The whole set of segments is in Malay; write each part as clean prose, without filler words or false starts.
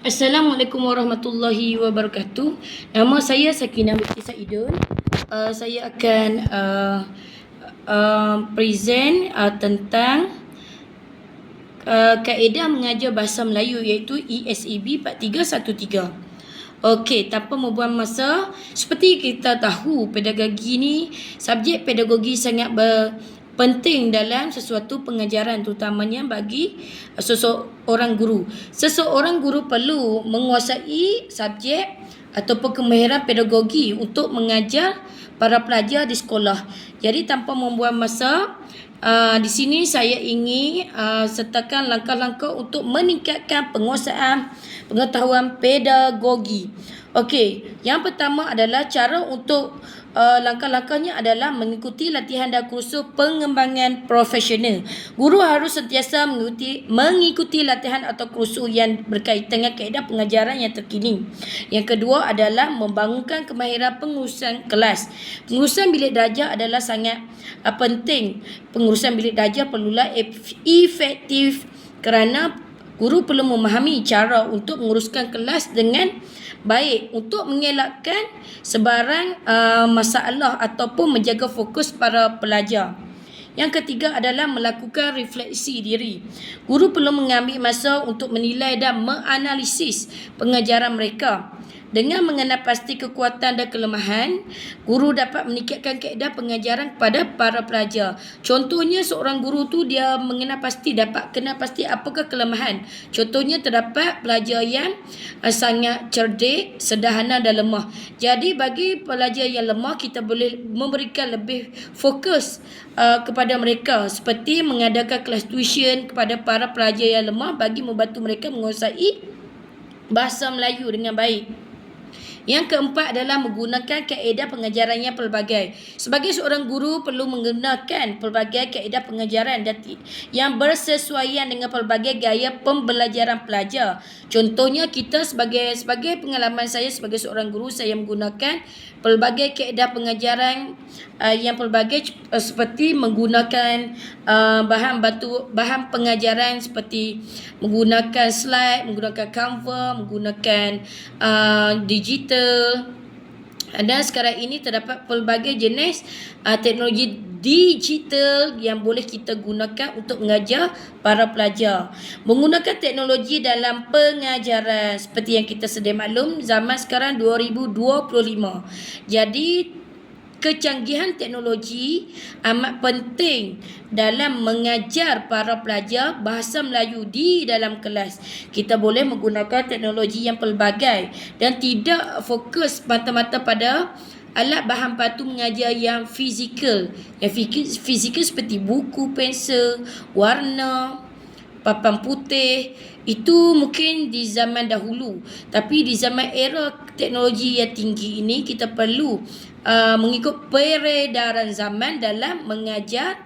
Assalamualaikum warahmatullahi wabarakatuh. Nama saya Sakinah binti Saidun. Saya akan present tentang kaedah mengajar bahasa Melayu iaitu ESEB 4313. Okey, tanpa membuang masa, seperti kita tahu pedagogi ni, subjek pedagogi sangat penting dalam sesuatu pengajaran, terutamanya bagi seseorang guru. Seseorang guru perlu menguasai subjek ataupun kemahiran pedagogi untuk mengajar para pelajar di sekolah. Jadi tanpa membuang masa, di sini saya ingin sertakan langkah-langkah untuk meningkatkan penguasaan pengetahuan pedagogi. Okey, yang pertama adalah cara untuk langkah-langkahnya adalah mengikuti latihan dan kursus pengembangan profesional. Guru harus sentiasa mengikuti latihan atau kursus yang berkaitan dengan kaedah pengajaran yang terkini. Yang kedua adalah membangunkan kemahiran pengurusan kelas. Pengurusan bilik darjah adalah sangat penting. Pengurusan bilik darjah perlulah efektif kerana guru perlu memahami cara untuk menguruskan kelas dengan baik untuk mengelakkan sebarang masalah ataupun menjaga fokus para pelajar. Yang ketiga adalah melakukan refleksi diri. Guru perlu mengambil masa untuk menilai dan menganalisis pengajaran mereka. Dengan mengenal pasti kekuatan dan kelemahan, guru dapat meningkatkan kaedah pengajaran kepada para pelajar. Contohnya seorang guru tu dia mengenal pasti, dapat kenal pasti apakah kelemahan. Contohnya terdapat pelajar yang sangat cerdik, sederhana dan lemah. Jadi bagi pelajar yang lemah, kita boleh memberikan lebih fokus kepada mereka, seperti mengadakan kelas tuition kepada para pelajar yang lemah bagi membantu mereka menguasai bahasa Melayu dengan baik. Yang keempat adalah menggunakan kaedah pengajaran yang pelbagai. Sebagai seorang guru perlu menggunakan pelbagai kaedah pengajaran yang bersesuaian dengan pelbagai gaya pembelajaran pelajar. Contohnya kita sebagai pengalaman saya sebagai seorang guru, saya menggunakan pelbagai kaedah pengajaran yang pelbagai, seperti menggunakan bahan pengajaran seperti menggunakan slide, menggunakan Canva, menggunakan digital. Dan sekarang ini terdapat pelbagai jenis teknologi digital yang boleh kita gunakan untuk mengajar para pelajar. Menggunakan teknologi dalam pengajaran seperti yang kita sedia maklum, zaman sekarang 2025. Jadi kecanggihan teknologi amat penting dalam mengajar para pelajar bahasa Melayu di dalam kelas. Kita boleh menggunakan teknologi yang pelbagai dan tidak fokus mata-mata pada alat bahan bantu mengajar yang fizikal. Yang fizikal seperti buku, pensel, warna, papan putih. Itu mungkin di zaman dahulu. Tapi di zaman era teknologi yang tinggi ini, kita perlu mengikut peredaran zaman dalam mengajar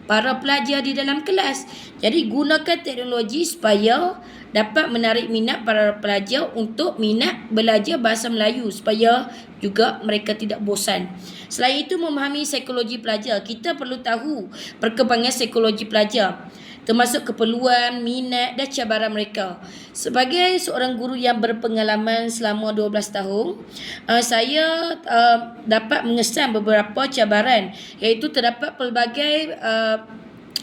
para pelajar di dalam kelas. Jadi gunakan teknologi supaya dapat menarik minat para pelajar untuk minat belajar bahasa Melayu, supaya juga mereka tidak bosan. Selain itu, memahami psikologi pelajar. Kita perlu tahu perkembangan psikologi pelajar, termasuk keperluan, minat dan cabaran mereka. Sebagai seorang guru yang berpengalaman selama 12 tahun, saya dapat mengesan beberapa cabaran, iaitu terdapat pelbagai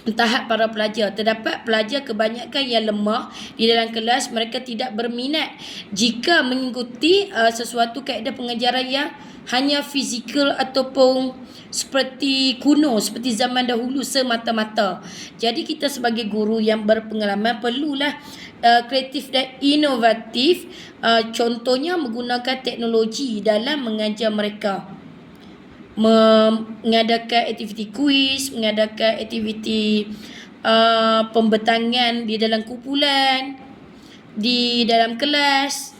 tahap para pelajar. Terdapat pelajar kebanyakan yang lemah di dalam kelas, mereka tidak berminat jika mengikuti sesuatu kaedah pengajaran yang hanya fizikal ataupun seperti kuno, seperti zaman dahulu semata-mata. Jadi kita sebagai guru yang berpengalaman perlulah kreatif dan inovatif, contohnya menggunakan teknologi dalam mengajar mereka. Mengadakan aktiviti kuis, mengadakan aktiviti pembentangan di dalam kumpulan, di dalam kelas.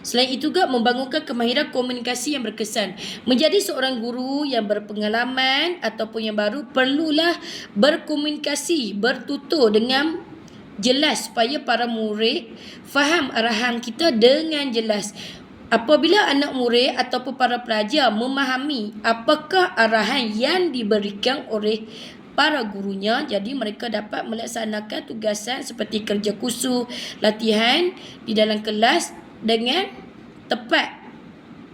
Selain itu juga membangunkan kemahiran komunikasi yang berkesan. Menjadi seorang guru yang berpengalaman ataupun yang baru perlulah berkomunikasi, bertutur dengan jelas supaya para murid faham arahan kita dengan jelas. Apabila anak murid ataupun para pelajar memahami apakah arahan yang diberikan oleh para gurunya. Jadi mereka dapat melaksanakan tugasan seperti kerja khusus, latihan di dalam kelas dengan tepat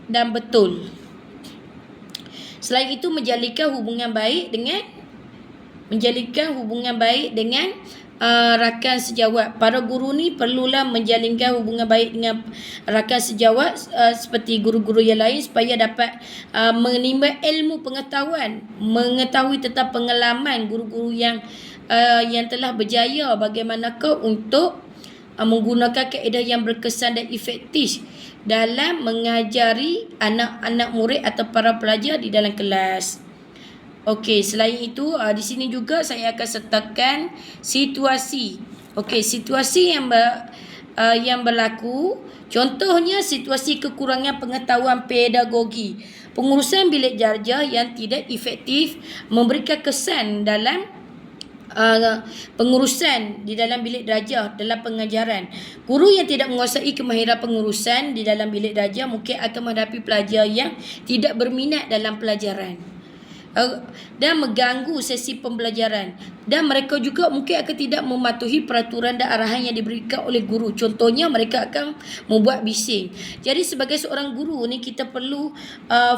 dan betul. Selain itu, menjalinkan hubungan baik dengan rakan sejawat. Para guru ni perlulah menjalinkan hubungan baik dengan rakan sejawat seperti guru-guru yang lain supaya dapat menimba ilmu pengetahuan, mengetahui tentang pengalaman guru-guru yang telah berjaya bagaimanakah untuk menggunakan kaedah yang berkesan dan efektif dalam mengajari anak-anak murid atau para pelajar di dalam kelas. Okey, selain itu di sini juga saya akan sertakan situasi. Okey, situasi yang berlaku, contohnya situasi kekurangan pengetahuan pedagogi. Pengurusan bilik darjah yang tidak efektif memberikan kesan dalam pengurusan di dalam bilik darjah dalam pengajaran. Guru yang tidak menguasai kemahiran pengurusan di dalam bilik darjah mungkin akan menghadapi pelajar yang tidak berminat dalam pelajaran dan mengganggu sesi pembelajaran, dan mereka juga mungkin akan tidak mematuhi peraturan dan arahan yang diberikan oleh guru. Contohnya mereka akan membuat bising. Jadi sebagai seorang guru ni kita perlu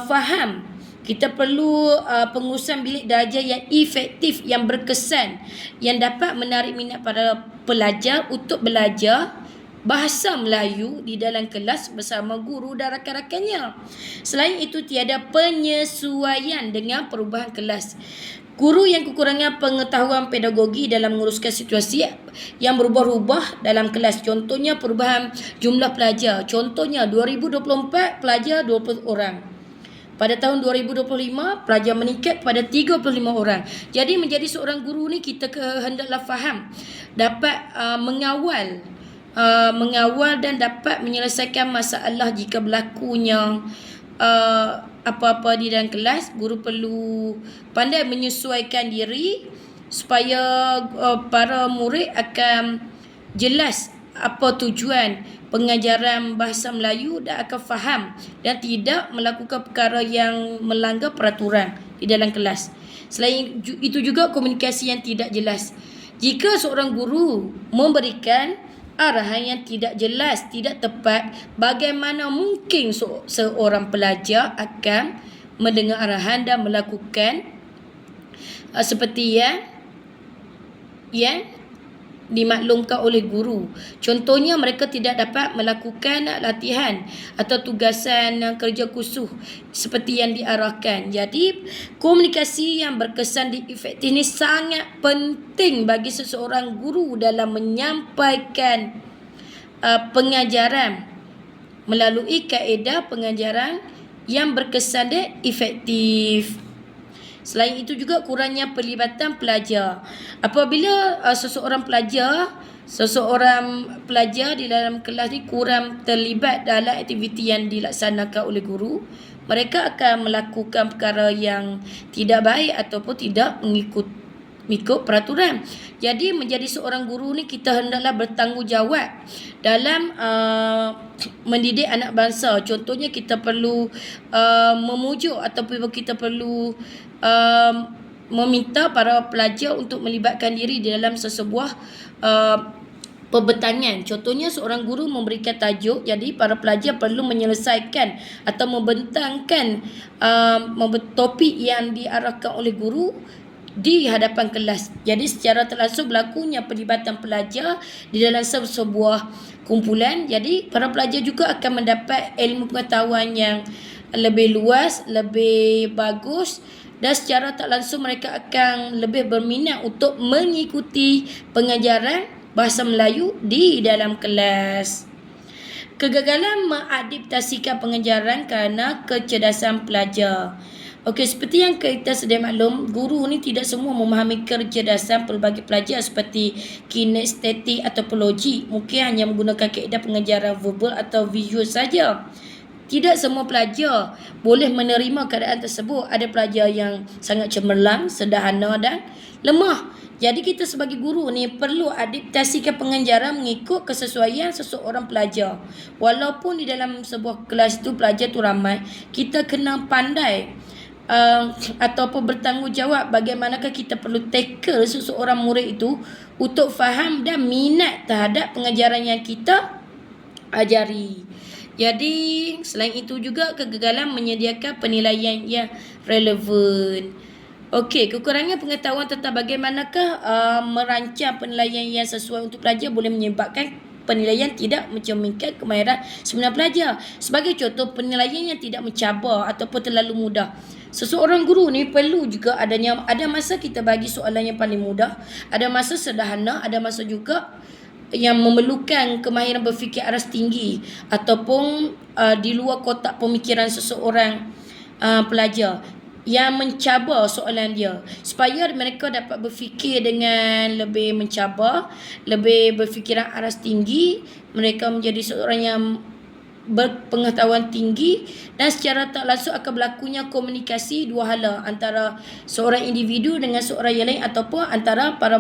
faham, kita perlu pengurusan bilik darjah yang efektif, yang berkesan, yang dapat menarik minat para pelajar untuk belajar bahasa Melayu di dalam kelas bersama guru dan rakan-rakannya. Selain itu, tiada penyesuaian dengan perubahan kelas. Guru yang kekurangan pengetahuan pedagogi dalam menguruskan situasi yang berubah-ubah dalam kelas. Contohnya perubahan jumlah pelajar. Contohnya 2024 pelajar 20 orang. Pada tahun 2025 pelajar meningkat kepada 35 orang. Jadi menjadi seorang guru ni kita hendaklah faham, dapat mengawal dan dapat menyelesaikan masalah jika berlakunya apa-apa di dalam kelas. Guru perlu pandai menyesuaikan diri supaya para murid akan jelas apa tujuan pengajaran bahasa Melayu dan akan faham dan tidak melakukan perkara yang melanggar peraturan di dalam kelas. Selain itu juga komunikasi yang tidak jelas. Jika seorang guru memberikan arahan yang tidak jelas, tidak tepat, bagaimana mungkin seorang pelajar akan mendengar arahan dan melakukan seperti yang dimaklumkan oleh guru. Contohnya mereka tidak dapat melakukan latihan atau tugasan kerja khusus seperti yang diarahkan. Jadi komunikasi yang berkesan dan efektif ini sangat penting bagi seseorang guru dalam menyampaikan pengajaran melalui kaedah pengajaran yang berkesan dan efektif. Selain itu juga kurangnya pelibatan pelajar. Apabila seseorang pelajar di dalam kelas ni kurang terlibat dalam aktiviti yang dilaksanakan oleh guru, mereka akan melakukan perkara yang tidak baik ataupun tidak mengikut peraturan. Jadi menjadi seorang guru ni kita hendaklah bertanggungjawab dalam mendidik anak bangsa. Contohnya kita perlu memujuk ataupun kita perlu meminta para pelajar untuk melibatkan diri di dalam sesebuah pembentangan. Contohnya seorang guru memberikan tajuk, jadi para pelajar perlu menyelesaikan atau membentangkan topik yang diarahkan oleh guru di hadapan kelas. Jadi secara terlangsung berlakunya pelibatan pelajar di dalam sebuah kumpulan. Jadi para pelajar juga akan mendapat ilmu pengetahuan yang lebih luas, lebih bagus, dan secara tak langsung mereka akan lebih berminat untuk mengikuti pengajaran bahasa Melayu di dalam kelas. Kegagalan mengadaptasikan pengajaran kerana kecerdasan pelajar. Okey, seperti yang kita sedia maklum, guru ni tidak semua memahami kecerdasan pelbagai pelajar seperti kinestetik atau logik. Mungkin hanya menggunakan kaedah pengajaran verbal atau visual saja. Tidak semua pelajar boleh menerima keadaan tersebut. Ada pelajar yang sangat cemerlang, sederhana dan lemah. Jadi kita sebagai guru ni perlu adaptasikan pengajaran mengikut kesesuaian seseorang pelajar. Walaupun di dalam sebuah kelas tu pelajar tu ramai, kita kena pandai ataupun bertanggungjawab bagaimanakah kita perlu tackle seseorang murid itu untuk faham dan minat terhadap pengajaran yang kita ajari. Jadi selain itu juga kegagalan menyediakan penilaian yang relevan. Okey, kekurangan pengetahuan tentang bagaimanakah merancang penilaian yang sesuai untuk pelajar boleh menyebabkan penilaian tidak mencerminkan kemahiran sebenar pelajar. Sebagai contoh, penilaian yang tidak mencabar ataupun terlalu mudah. Seseorang guru ni perlu juga ada masa kita bagi soalan yang paling mudah, ada masa sederhana, ada masa juga yang memerlukan kemahiran berfikir aras tinggi ataupun di luar kotak pemikiran seseorang pelajar yang mencabar soalan dia supaya mereka dapat berfikir dengan lebih mencabar, lebih berfikiran aras tinggi, mereka menjadi seorang yang berpengetahuan tinggi dan secara tak langsung akan berlakunya komunikasi dua hala antara seorang individu dengan seorang yang lain ataupun antara para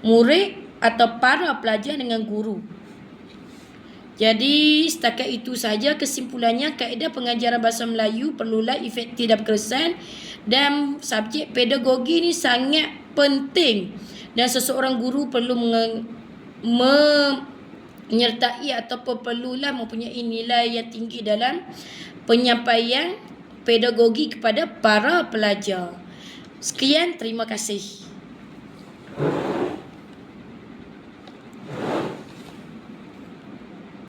murid atau para pelajar dengan guru. Jadi setakat itu sahaja kesimpulannya, kaedah pengajaran bahasa Melayu perlulah efektif dan berkesan dan subjek pedagogi ni sangat penting dan seseorang guru perlu menyertai ataupun perlulah mempunyai nilai yang tinggi dalam penyampaian pedagogi kepada para pelajar. Sekian, terima kasih.